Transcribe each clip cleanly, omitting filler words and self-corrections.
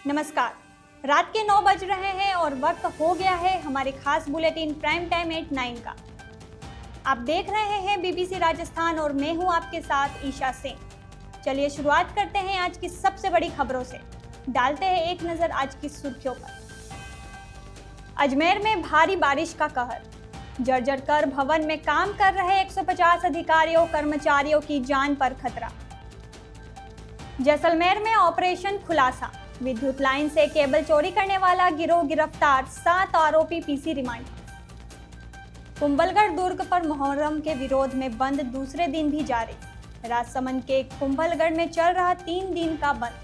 नमस्कार। रात के 9 बज रहे हैं और वक्त हो गया है हमारे खास बुलेटिन प्राइम टाइम 8-9 का। आप देख रहे हैं बीबीसी राजस्थान और मैं हूं आपके साथ ईशा सिंह। चलिए शुरुआत करते हैं आज की सबसे बड़ी खबरों से। डालते हैं एक नजर आज की सुर्खियों पर। अजमेर में भारी बारिश का कहर। जर्जर कर भवन में काम कर रहे 150 अधिकारियों कर्मचारियों की जान पर खतरा। जैसलमेर में ऑपरेशन खुलासा। विद्युत लाइन से केबल चोरी करने वाला गिरोह गिरफ्तार, 7 आरोपी पीसी रिमांड। कुंभलगढ़ दुर्ग पर मुहर्रम के विरोध में बंद दूसरे दिन भी जारी। राजसमंद के कुंभलगढ़ में चल रहा 3 दिन का बंद।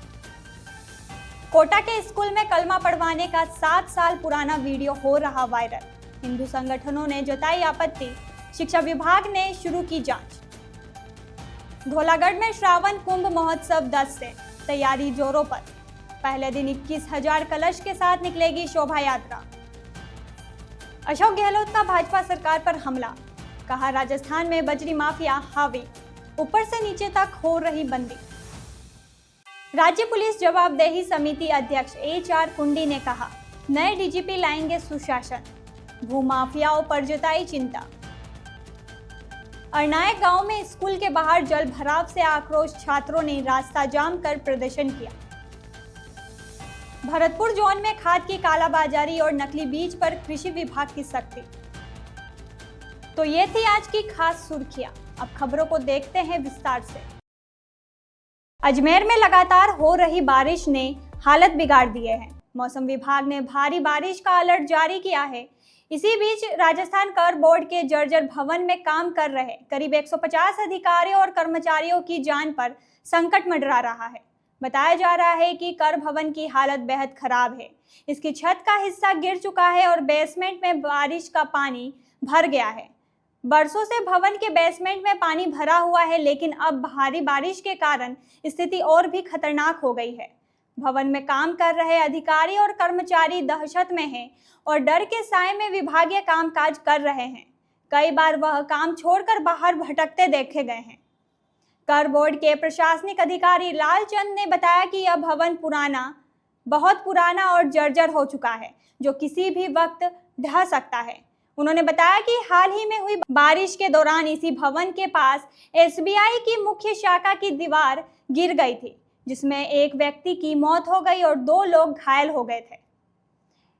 कोटा के स्कूल में कलमा पढ़वाने का 7 साल पुराना वीडियो हो रहा वायरल। हिंदू संगठनों ने जताई आपत्ति। शिक्षा विभाग ने शुरू की जांच। धौलागढ़ में श्रावण कुंभ महोत्सव 10 से, तैयारी जोरों पर। पहले दिन 21,000 कलश के साथ निकलेगी शोभा यात्रा। अशोक गहलोत का भाजपा सरकार पर हमला। कहा राजस्थान में बजरी माफिया हावी, ऊपर से नीचे तक हो रही बंदी। राज्य पुलिस जवाबदेही समिति अध्यक्ष HR कुंडी ने कहा, नए डीजीपी लाएंगे सुशासन। भूमाफियाओं पर जताई चिंता। अरनायक गांव में स्कूल के बाहर जल भराव से आक्रोश, छात्रों ने रास्ता जाम कर प्रदर्शन किया। भरतपुर जोन में खाद की कालाबाजारी और नकली बीज पर कृषि विभाग की सख्ती। तो ये थी आज की खास सुर्खियां। अब खबरों को देखते हैं विस्तार से। अजमेर में लगातार हो रही बारिश ने हालत बिगाड़ दिए हैं। मौसम विभाग ने भारी बारिश का अलर्ट जारी किया है। इसी बीच राजस्थान कर बोर्ड के जर्जर भवन में काम कर रहे करीब 150 अधिकारियों और कर्मचारियों की जान पर संकट मंडरा रहा है। बताया जा रहा है कि कर भवन की हालत बेहद खराब है। इसकी छत का हिस्सा गिर चुका है और बेसमेंट में बारिश का पानी भर गया है। बरसों से भवन के बेसमेंट में पानी भरा हुआ है, लेकिन अब भारी बारिश के कारण स्थिति और भी खतरनाक हो गई है। भवन में काम कर रहे अधिकारी और कर्मचारी दहशत में हैं और डर के साए में विभागीय कामकाज कर रहे हैं। कई बार वह काम छोड़कर बाहर भटकते देखे गए हैं। कर बोर्ड के प्रशासनिक अधिकारी लालचंद ने बताया कि यह भवन बहुत पुराना और जर्जर हो चुका है, जो किसी भी वक्त ढह सकता है। उन्होंने बताया कि हाल ही में हुई बारिश के दौरान इसी भवन के पास SBI की मुख्य शाखा की दीवार गिर गई थी, जिसमें एक व्यक्ति की मौत हो गई और 2 लोग घायल हो गए थे।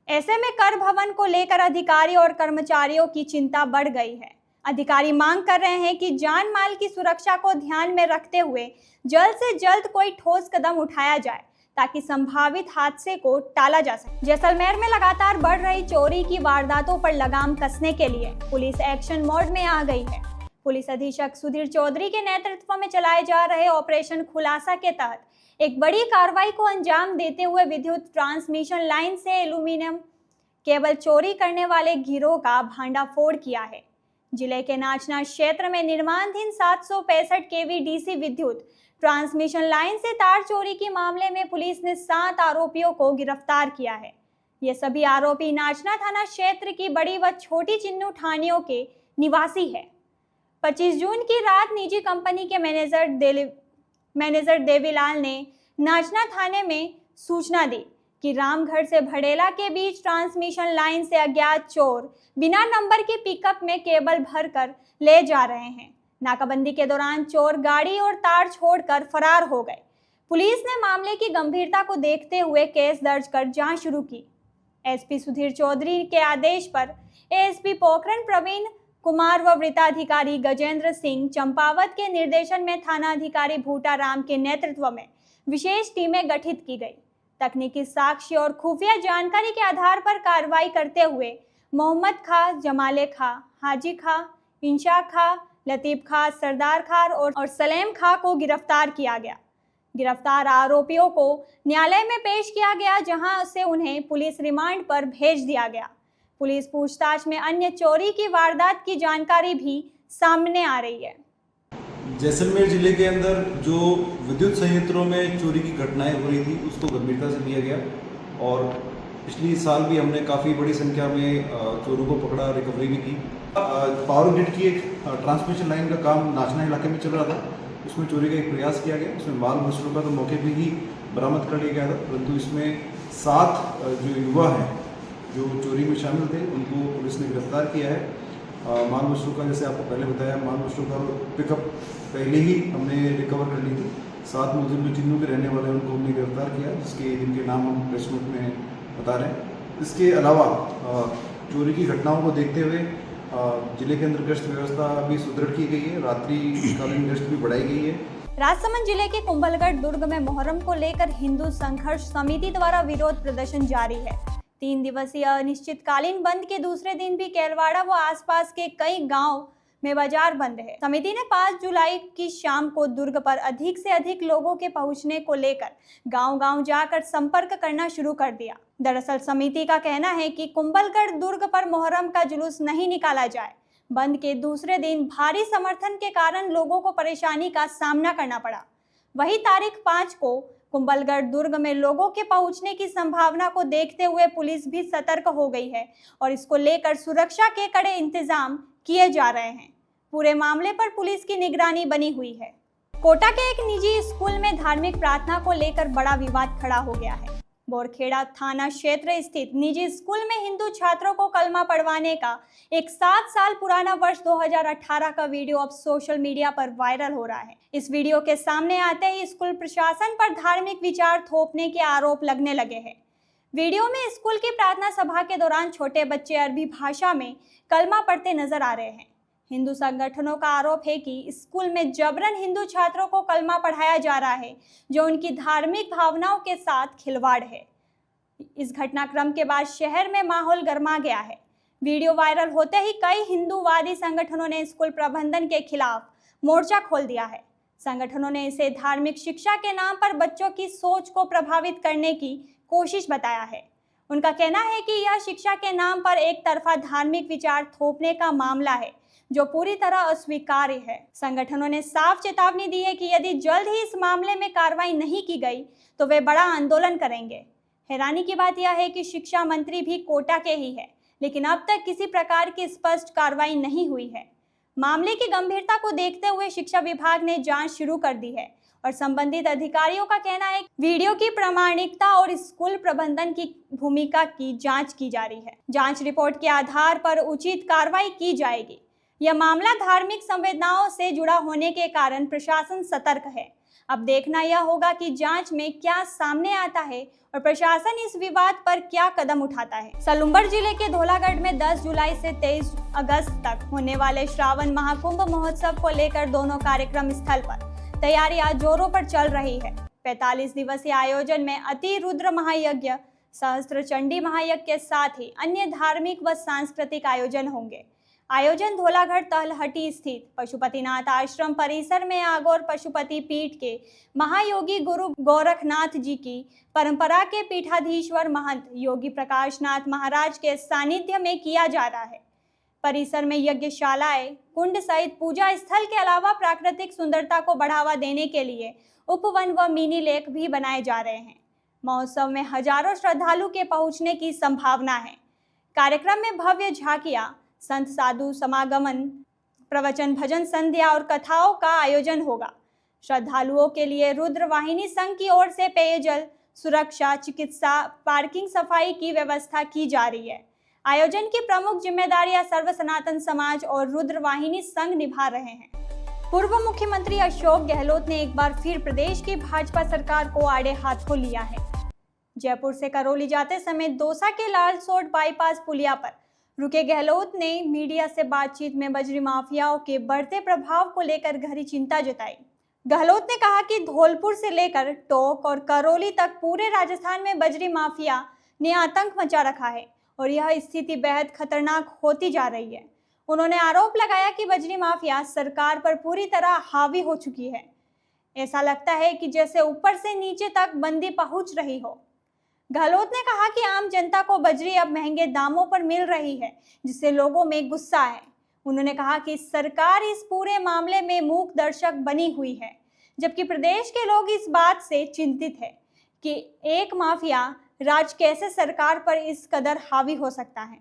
ऐसे में कर भवन को लेकर अधिकारी और कर्मचारियों की चिंता बढ़ गई है। अधिकारी मांग कर रहे हैं कि जान माल की सुरक्षा को ध्यान में रखते हुए जल्द से जल्द कोई ठोस कदम उठाया जाए, ताकि संभावित हादसे को टाला जा सके। जैसलमेर में लगातार बढ़ रही चोरी की वारदातों पर लगाम कसने के लिए पुलिस एक्शन मोड में आ गई है। पुलिस अधीक्षक सुधीर चौधरी के नेतृत्व में चलाए जा रहे ऑपरेशन खुलासा के तहत एक बड़ी कार्रवाई को अंजाम देते हुए विद्युत ट्रांसमिशन लाइन से एल्यूमीनियम केबल चोरी करने वाले गिरोह का भांडाफोड़ किया है। जिले के नाचना क्षेत्र में निर्माणाधीन 765 kV DC विद्युत ट्रांसमिशन लाइन से तार चोरी के मामले में पुलिस ने 7 आरोपियों को गिरफ्तार किया है। ये सभी आरोपी नाचना थाना क्षेत्र की बड़ी व छोटी चिन्नू ठानियों के निवासी है। 25 जून की रात निजी कंपनी के मैनेजर देवीलाल ने नाचना थाने में सूचना दी कि रामगढ़ से भड़ेला के बीच ट्रांसमिशन लाइन से अज्ञात चोर बिना नंबर की पिकअप में केबल भरकर ले जा रहे हैं। नाकाबंदी के दौरान चोर गाड़ी और तार छोड़कर फरार हो गए। पुलिस ने मामले की गंभीरता को देखते हुए केस दर्ज कर जांच शुरू की। SP सुधीर चौधरी के आदेश पर ASP पोखरण प्रवीण कुमार व वृत्ताधिकारी गजेंद्र सिंह चंपावत के निर्देशन में थाना अधिकारी भूटाराम के नेतृत्व में विशेष टीमें गठित की गई। तकनीकी साक्ष्य और खुफिया जानकारी के आधार पर कार्रवाई करते हुए मोहम्मद खा, जमाले खा, हाजी खा, इंशा खा, लतीफ खा, सरदार खार और सलेम खा को गिरफ्तार किया गया। गिरफ्तार आरोपियों को न्यायालय में पेश किया गया, जहां से उन्हें पुलिस रिमांड पर भेज दिया गया। पुलिस पूछताछ में अन्य चोरी की वारदात की जानकारी भी सामने आ रही है। जैसलमेर जिले के अंदर जो विद्युत संयंत्रों में चोरी की घटनाएं हो रही थी, उसको गंभीरता से लिया गया और पिछली साल भी हमने काफ़ी बड़ी संख्या में चोरों को पकड़ा, रिकवरी भी की। पावर ग्रिड की एक ट्रांसमिशन लाइन का काम नाचना इलाके में चल रहा था, उसमें चोरी का एक प्रयास किया गया। उसमें माल मछलियों का तो मौके पर ही बरामद कर लिया गया था, परंतु इसमें 7 जो युवा हैं जो चोरी में शामिल थे उनको पुलिस ने गिरफ्तार किया है। माल वस्तु का, जैसे आपको पहले बताया, माल वस्तु का पिकअप पहले ही हमने रिकवर कर ली थी। 7 मुलजिम जो चिन्नू के रहने वाले हैं उनको हमने गिरफ्तार किया, जिनके नाम हम प्रेस नोट में बता रहे हैं। इसके अलावा चोरी की घटनाओं को देखते हुए जिले के अंदर गश्त व्यवस्था भी सुदृढ़ की गई है, रात्रिकालीन गश्त भी बढ़ाई गई है। राजसमंद जिले के कुंभलगढ़ दुर्ग में मोहर्रम को लेकर हिंदू संघर्ष समिति द्वारा विरोध प्रदर्शन जारी है। 3 दिवसीय अनिश्चितकालीन बंद के दूसरे दिन भी केलवाड़ा व आसपास के कई गांव में बाजार बंद है। समिति ने 5 जुलाई की शाम को दुर्ग पर अधिक से अधिक लोगों के पहुंचने को लेकर गांव-गांव जाकर संपर्क करना शुरू कर दिया। दरअसल समिति का कहना है कि कुंभलगढ़ दुर्ग पर मोहर्रम का जुलूस नहीं निकाला जाए। बंद के दूसरे दिन भारी समर्थन के कारण लोगों को परेशानी का सामना करना पड़ा। वही तारीख 5 को कुंभलगढ़ दुर्ग में लोगों के पहुंचने की संभावना को देखते हुए पुलिस भी सतर्क हो गई है और इसको लेकर सुरक्षा के कड़े इंतजाम किए जा रहे हैं। पूरे मामले पर पुलिस की निगरानी बनी हुई है। कोटा के एक निजी स्कूल में धार्मिक प्रार्थना को लेकर बड़ा विवाद खड़ा हो गया है। बोरखेड़ा थाना क्षेत्र स्थित निजी स्कूल में हिंदू छात्रों को कलमा पढ़वाने का एक 7 साल पुराना वर्ष 2018 का वीडियो अब सोशल मीडिया पर वायरल हो रहा है। इस वीडियो के सामने आते ही स्कूल प्रशासन पर धार्मिक विचार थोपने के आरोप लगने लगे हैं। वीडियो में स्कूल की प्रार्थना सभा के दौरान छोटे बच्चे अरबी भाषा में कलमा पढ़ते नजर आ रहे हैं। हिंदू संगठनों का आरोप है कि स्कूल में जबरन हिंदू छात्रों को कलमा पढ़ाया जा रहा है, जो उनकी धार्मिक भावनाओं के साथ खिलवाड़ है। इस घटनाक्रम के बाद शहर में माहौल गर्मा गया है। वीडियो वायरल होते ही कई हिंदूवादी संगठनों ने स्कूल प्रबंधन के खिलाफ मोर्चा खोल दिया है। संगठनों ने इसे धार्मिक शिक्षा के नाम पर बच्चों की सोच को प्रभावित करने की कोशिश बताया है। उनका कहना है कि यह शिक्षा के नाम पर एक तरफा धार्मिक विचार थोपने का मामला है, जो पूरी तरह अस्वीकार्य है। संगठनों ने साफ चेतावनी दी है कि यदि जल्द ही इस मामले में कार्रवाई नहीं की गई तो वे बड़ा आंदोलन करेंगे। हैरानी की बात यह है कि शिक्षा मंत्री भी कोटा के ही है, लेकिन अब तक किसी प्रकार की स्पष्ट कार्रवाई नहीं हुई है। मामले की गंभीरता को देखते हुए शिक्षा विभाग ने जांच शुरू कर दी है और संबंधित अधिकारियों का कहना है कि वीडियो की प्रामाणिकता और स्कूल प्रबंधन की भूमिका की जांच की जा रही है। जांच रिपोर्ट के आधार पर उचित कार्रवाई की जाएगी। यह मामला धार्मिक संवेदनाओं से जुड़ा होने के कारण प्रशासन सतर्क है। अब देखना यह होगा कि जांच में क्या सामने आता है और प्रशासन इस विवाद पर क्या कदम उठाता है। सलुम्बर जिले के धोलागढ़ में 10 जुलाई से 23 अगस्त तक होने वाले श्रावण महाकुंभ महोत्सव को लेकर दोनों कार्यक्रम स्थल पर तैयारियां जोरों पर चल रही है। 45 दिवसीय आयोजन में अति रुद्र महायज्ञ, सहस्त्र चंडी महायज्ञ के साथ ही अन्य धार्मिक व सांस्कृतिक आयोजन होंगे। आयोजन धोलागढ़ तलहटी स्थित पशुपतिनाथ आश्रम परिसर में आगोर पशुपति पीठ के महायोगी गुरु गोरखनाथ जी की परंपरा के पीठाधीश्वर महंत योगी प्रकाशनाथ महाराज के सानिध्य में किया जा रहा है। परिसर में यज्ञशालाएं, कुंड सहित पूजा स्थल के अलावा प्राकृतिक सुंदरता को बढ़ावा देने के लिए उपवन व मिनी लेक भी बनाए जा रहे हैं। महोत्सव में हजारों श्रद्धालु के पहुंचने की संभावना है। कार्यक्रम में भव्य झांकियां, संत साधु समागमन, प्रवचन, भजन संध्या और कथाओं का आयोजन होगा। श्रद्धालुओं के लिए रुद्र वाहिनी संघ की ओर से पेयजल, सुरक्षा, चिकित्सा, पार्किंग, सफाई की व्यवस्था की जा रही है। आयोजन की प्रमुख जिम्मेदारियां सर्व सनातन समाज और रुद्र वाहिनी संघ निभा रहे हैं। पूर्व मुख्यमंत्री अशोक गहलोत ने एक बार फिर प्रदेश की भाजपा सरकार को आड़े हाथों लिया है। जयपुर से करौली जाते समय दौसा के लालसोट बाईपास पुलिया पर रुके गहलोत ने मीडिया से बातचीत में बजरी माफियाओं के बढ़ते प्रभाव को लेकर गहरी चिंता जताई। गहलोत ने कहा कि धौलपुर से लेकर टोंक और करौली तक पूरे राजस्थान में बजरी माफिया ने आतंक मचा रखा है और यह स्थिति बेहद खतरनाक होती जा रही है। उन्होंने आरोप लगाया कि बजरी माफिया सरकार पर पूरी तरह हावी हो चुकी है। ऐसा लगता है कि जैसे ऊपर से नीचे तक बंदी पहुंच रही हो। गहलोत ने कहा कि आम जनता को बजरी अब महंगे दामों पर मिल रही है, जिससे लोगों में गुस्सा है। उन्होंने कहा कि सरकार इस पूरे मामले में मूक दर्शक बनी हुई है, जबकि प्रदेश के लोग इस बात से चिंतित है कि एक माफिया राज कैसे सरकार पर इस कदर हावी हो सकता है।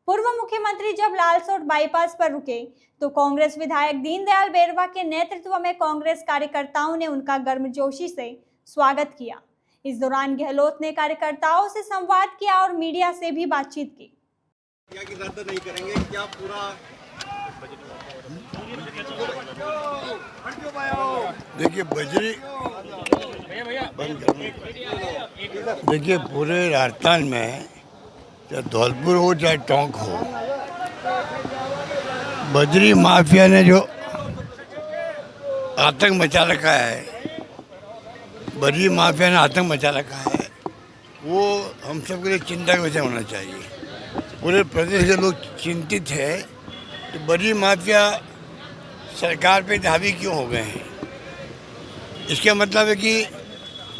पूर्व मुख्यमंत्री जब लालसोट बाईपास पर रुके तो कांग्रेस विधायक दीनदयाल बेरवा के नेतृत्व में कांग्रेस कार्यकर्ताओं ने उनका गर्मजोशी से स्वागत किया। इस दौरान गहलोत ने कार्यकर्ताओं से संवाद किया और मीडिया से भी बातचीत की। क्या कि रद्द नहीं करेंगे, क्या पूरा देखिए बजरी देखिए पूरे राजस्थान में चाहे धौलपुर हो चाहे टोंक हो, बजरी माफिया ने जो आतंक मचा रखा है, बजरी माफिया ने आतंक मचा रखा है, वो हम सबके लिए चिंता का विषय होना चाहिए। पूरे प्रदेश के लोग चिंतित है कि बजरी माफिया सरकार पे हावी क्यों हो गए हैं। इसका मतलब है कि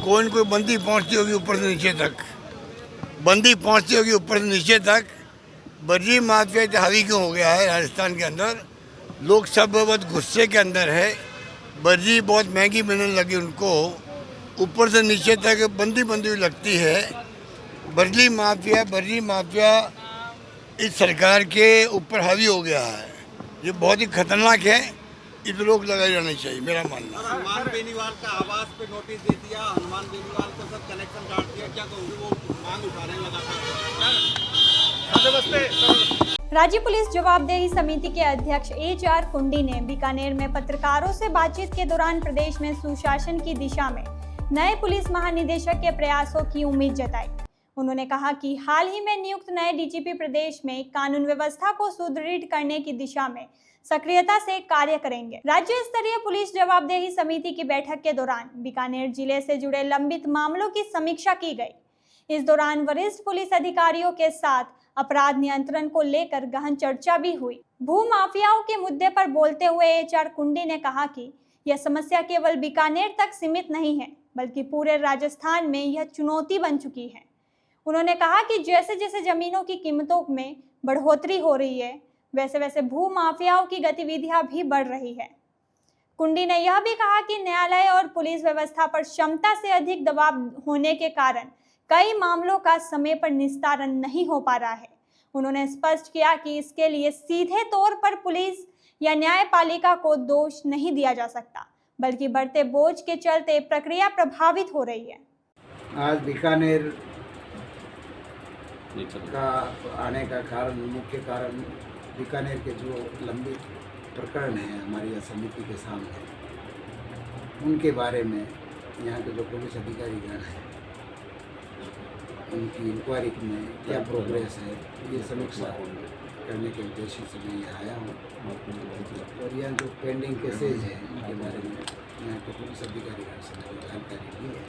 कोई न कोई बंदी पहुंचती होगी ऊपर से नीचे तक, बंदी पहुंचती होगी ऊपर से नीचे तक। बजरी माफिया हावी क्यों हो गया है राजस्थान के अंदर, लोग सब बहुत गुस्से के अंदर है। बजरी बहुत महंगी मिलने लगी उनको, ऊपर से नीचे तक बंदी हुई लगती है। बजरी माफिया इस सरकार के ऊपर हावी हो गया है, ये बहुत ही खतरनाक है। इस पर रोक लगाई जानी चाहिए, मेरा मानना। हनुमान बेनीवाल का आवास पे नोटिस दे दिया, हनुमान बेनीवाल को सब कनेक्शन काट दिया, क्या कहोगे? वो मांग उठा रहे हैं लगातार। राज्य पुलिस जवाबदेही समिति के अध्यक्ष HR कुंडी ने बीकानेर में पत्रकारों से बातचीत के दौरान प्रदेश में सुशासन की दिशा में नए पुलिस महानिदेशक के प्रयासों की उम्मीद जताई। उन्होंने कहा कि हाल ही में नियुक्त नए DGP प्रदेश में कानून व्यवस्था को सुदृढ़ करने की दिशा में सक्रियता से कार्य करेंगे। राज्य स्तरीय पुलिस जवाबदेही समिति की बैठक के दौरान बीकानेर जिले से जुड़े लंबित मामलों की समीक्षा की गई। इस दौरान वरिष्ठ पुलिस अधिकारियों के साथ अपराध नियंत्रण को लेकर गहन चर्चा भी हुई। भू माफियाओं के मुद्दे पर बोलते हुए HR कुंडी ने कहा कि यह समस्या केवल बीकानेर तक सीमित नहीं है, बल्कि पूरे राजस्थान में यह चुनौती बन चुकी है। उन्होंने कहा कि जैसे जैसे जमीनों की कीमतों में बढ़ोतरी हो रही है, वैसे वैसे भू माफियाओं की गतिविधियां भी बढ़ रही है। कुंडी ने यह भी कहा कि न्यायालय और पुलिस व्यवस्था पर क्षमता से अधिक दबाव होने के कारण कई मामलों का समय पर निस्तारण नहीं हो पा रहा है। उन्होंने स्पष्ट किया कि इसके लिए सीधे तौर पर पुलिस या न्यायपालिका को दोष नहीं दिया जा सकता, बल्कि बढ़ते बोझ के चलते प्रक्रिया प्रभावित हो रही है। आज बीकानेर का आने का कारण, मुख्य कारण बीकानेर के जो लंबित प्रकरण हैं हमारी समिति के सामने, उनके बारे में यहाँ के जो पुलिस अधिकारीगण हैं उनकी इंक्वायरी में क्या प्रोग्रेस है, ये समीक्षा करने के उद्देश्य से मैं यहाँ आया हूँ। और यहाँ जो पेंडिंग केसेज हैं उनके बारे में यहाँ के पुलिस अधिकारीगण से मैंने जानकारी ली है।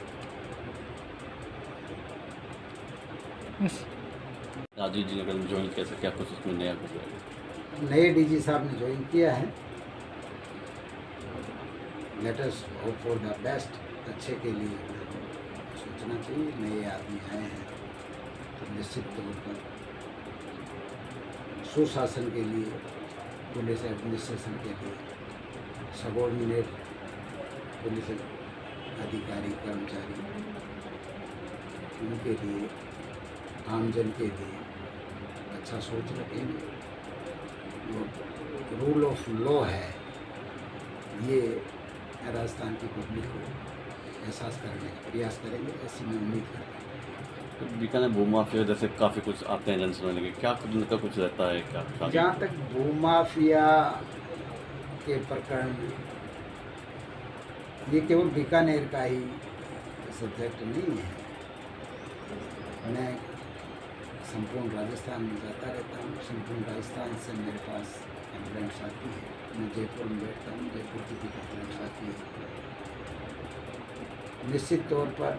राजीव जी ने कल ज्वाइन किया, क्या कुछ उसमें नया कुछ है? नए DG साहब ने ज्वाइन किया है। Let us hope for the best. अच्छे के लिए सोचना चाहिए। नए आदमी आए हैं तो निश्चित तौर पर सुशासन के लिए, पुलिस एडमिनिस्ट्रेशन के लिए, सबॉर्डिनेट पुलिस अधिकारी कर्मचारी, उनके लिए, आमजन के लिए अच्छा सोच रखेंगे। जो रूल ऑफ लॉ है ये राजस्थान की पब्लिक को एहसास करने का प्रयास करेंगे, ऐसी मैं उम्मीद करता हूँ। तो बीकानेर भूमाफिया जैसे काफ़ी कुछ आते हैं जन सुनने के, क्या कुछ उनका कुछ रहता है क्या? जहाँ तक भूमाफिया के प्रकरण, ये केवल बीकानेर का ही सब्जेक्ट नहीं है। मैं संपूर्ण राजस्थान में जाता रहता हूँ। संपूर्ण राजस्थान से मेरे पास कंप्लेंट्स आती है। मैं जयपुर में बैठता हूँ, जयपुर की भी कंप्लेंट्स आती है। निश्चित तौर पर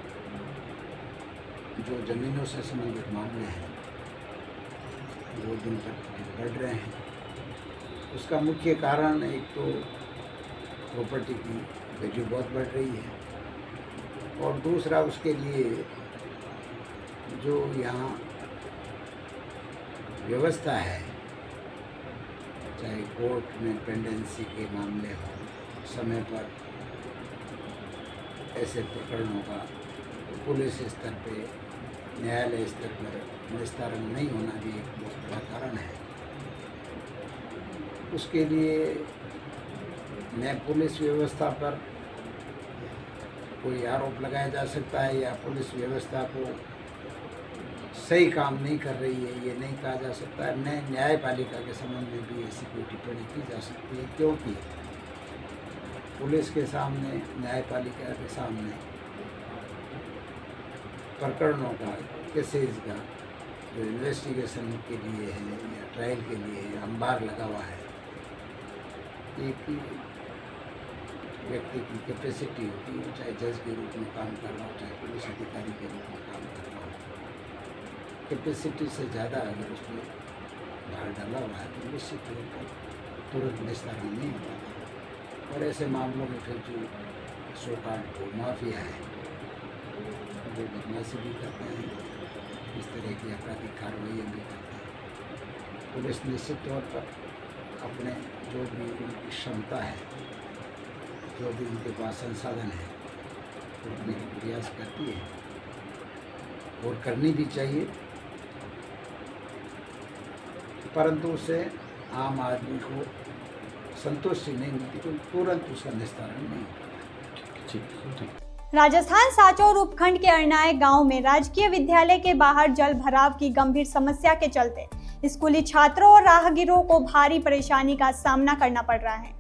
जो ज़मीनों से संबंधित मामले हैं वो दिन तक बढ़ रहे हैं। उसका मुख्य कारण एक तो प्रॉपर्टी की वैल्यू बहुत बढ़ रही है, और दूसरा उसके लिए जो यहाँ व्यवस्था है, चाहे कोर्ट में पेंडेंसी के मामले हो, समय पर ऐसे प्रकरणों का पुलिस स्तर पे, न्यायालय स्तर पर निस्तारण नहीं होना भी एक बहुत बड़ा कारण है। उसके लिए मैं पुलिस व्यवस्था पर कोई आरोप लगाया जा सकता है या पुलिस व्यवस्था को सही काम नहीं कर रही है, ये नहीं कहा जा सकता है। न्यायपालिका के संबंध में भी ऐसी कोई टिप्पणी की जा सकती है, क्योंकि पुलिस के सामने, न्यायपालिका के सामने प्रकरणों का, केसेज का जो इन्वेस्टिगेशन के लिए है या ट्रायल के लिए अंबार लगा हुआ है। एक व्यक्ति की कैपेसिटी होती है, चाहे जज के रूप में काम कर रहा हो, चाहे पुलिस अधिकारी के रूप में काम कर रहा हो। कैपेसिटी से ज़्यादा अगर उसमें भार डाला हुआ है तो निश्चित तौर पर तुरंत निस्तारण नहीं होता। और ऐसे मामलों में फिर जो सो-कॉल्ड माफिया है, जो बदमाशी भी करते हैं, इस तरह की आपराधिक कार्रवाइयाँ भी करते हैं। पुलिस निश्चित तौर पर अपने जो भी उनकी क्षमता है, जो भी उनके पास संसाधन है, रोकने का प्रयास करती है और करनी भी चाहिए, परंतु उससे आम आदमी को संतुष्टि नहीं मिलती, तो तुरंत उसका निस्तारण नहीं होता। राजस्थान सांचौर उपखंड के अरनाए गांव में राजकीय विद्यालय के बाहर जल भराव की गंभीर समस्या के चलते स्कूली छात्रों और राहगीरों को भारी परेशानी का सामना करना पड़ रहा है।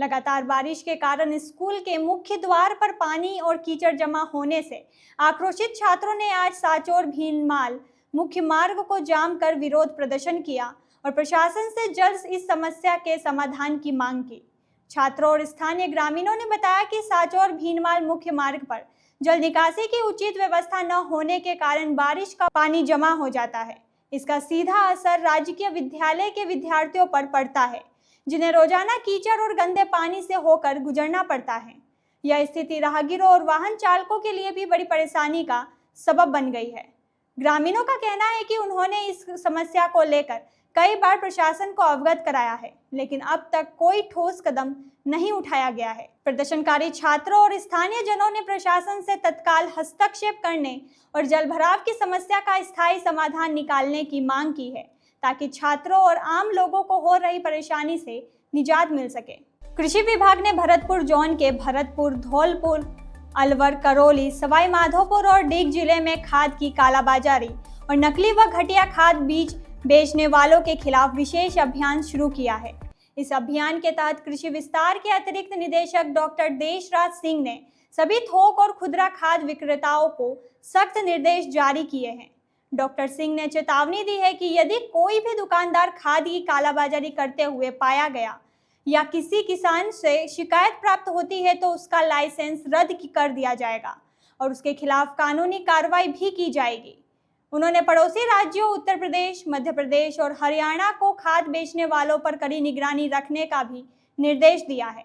लगातार बारिश के कारण स्कूल के मुख्य द्वार पर पानी और कीचड़ जमा होने से आक्रोशित छात्रों ने आज सांचौर भीनमाल मुख्य मार्ग को जाम कर विरोध प्रदर्शन किया और प्रशासन से जल्द इस समस्या के समाधान की मांग की। छात्रों और स्थानीय ग्रामीणों ने बताया कि सांचौर भीनमाल मुख्य मार्ग पर जल निकासी की उचित व्यवस्था न होने के कारण बारिश का पानी जमा हो जाता है। इसका सीधा असर राजकीय विद्यालय के विद्यार्थियों पर पड़ता है, जिन्हें रोजाना कीचड़ और गंदे पानी से होकर गुजरना पड़ता है। यह स्थिति राहगीरों और वाहन चालकों के लिए भी बड़ी परेशानी का सबब बन गई है। ग्रामीणों का कहना है कि उन्होंने इस समस्या को लेकर कई बार प्रशासन को अवगत कराया है, लेकिन अब तक कोई ठोस कदम नहीं उठाया गया है। प्रदर्शनकारी छात्रों और स्थानीय जनों ने प्रशासन से तत्काल हस्तक्षेप करने और जलभराव की समस्या का स्थायी समाधान निकालने की मांग की है, ताकि छात्रों और आम लोगों को हो रही परेशानी से निजात मिल सके। कृषि विभाग ने भरतपुर जोन के भरतपुर, धौलपुर, अलवर, करौली, सवाई माधोपुर और डीग जिले में खाद की कालाबाजारी और नकली व घटिया खाद बीज बेचने वालों के खिलाफ विशेष अभियान शुरू किया है। इस अभियान के तहत कृषि विस्तार के अतिरिक्त निदेशक डॉक्टर देशराज सिंह ने सभी थोक और खुदरा खाद विक्रेताओं को सख्त निर्देश जारी किए हैं। डॉक्टर सिंह ने चेतावनी दी है कि यदि कोई भी दुकानदार खाद की कालाबाजारी करते हुए पाया गया या किसी किसान से शिकायत प्राप्त होती है तो उसका लाइसेंस रद्द कर दिया जाएगा और उसके खिलाफ कानूनी कार्रवाई भी की जाएगी। उन्होंने पड़ोसी राज्यों उत्तर प्रदेश, मध्य प्रदेश और हरियाणा को खाद बेचने वालों पर कड़ी निगरानी रखने का भी निर्देश दिया है।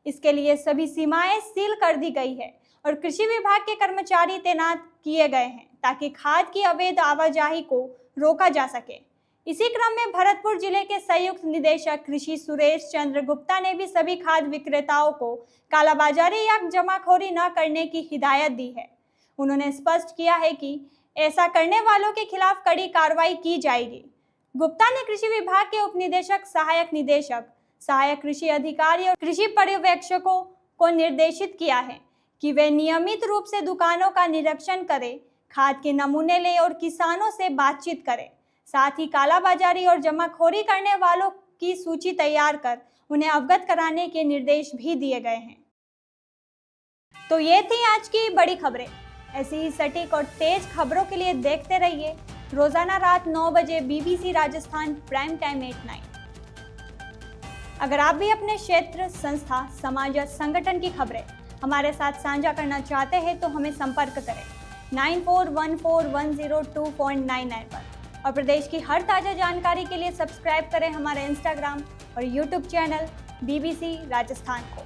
इसके लिए सभी सीमाएं सील कर दी गई है और कृषि विभाग के कर्मचारी तैनात किए गए हैं, ताकि खाद की अवैध आवाजाही को रोका जा सके। इसी क्रम में भरतपुर जिले के संयुक्त निदेशक कृषि सुरेश चंद्र गुप्ता ने भी सभी खाद विक्रेताओं को कालाबाजारी या जमाखोरी न करने की हिदायत दी है। उन्होंने स्पष्ट किया है कि ऐसा करने वालों के खिलाफ कड़ी कार्रवाई की जाएगी। गुप्ता ने कृषि विभाग के उपनिदेशक, सहायक निदेशक, सहायक कृषि अधिकारी और कृषि पर्यवेक्षकों को निर्देशित किया है कि वे नियमित रूप से दुकानों का निरीक्षण करें, खाद के नमूने लें और किसानों से बातचीत करें। साथ ही कालाबाजारी और जमाखोरी करने वालों की सूची तैयार कर उन्हें अवगत कराने के निर्देश भी दिए गए हैं। तो ये थी आज की बड़ी खबरें। ऐसी ही सटीक और तेज खबरों के लिए देखते रहिए रोजाना रात 9 बजे BBC राजस्थान प्राइम टाइम 8/9। अगर आप भी अपने क्षेत्र, संस्था, समाज या संगठन की खबरें हमारे साथ साझा करना चाहते हैं तो हमें संपर्क करें 9414102499 पर और प्रदेश की हर ताज़ा जानकारी के लिए सब्सक्राइब करें हमारे इंस्टाग्राम और यूट्यूब चैनल BBC राजस्थान को।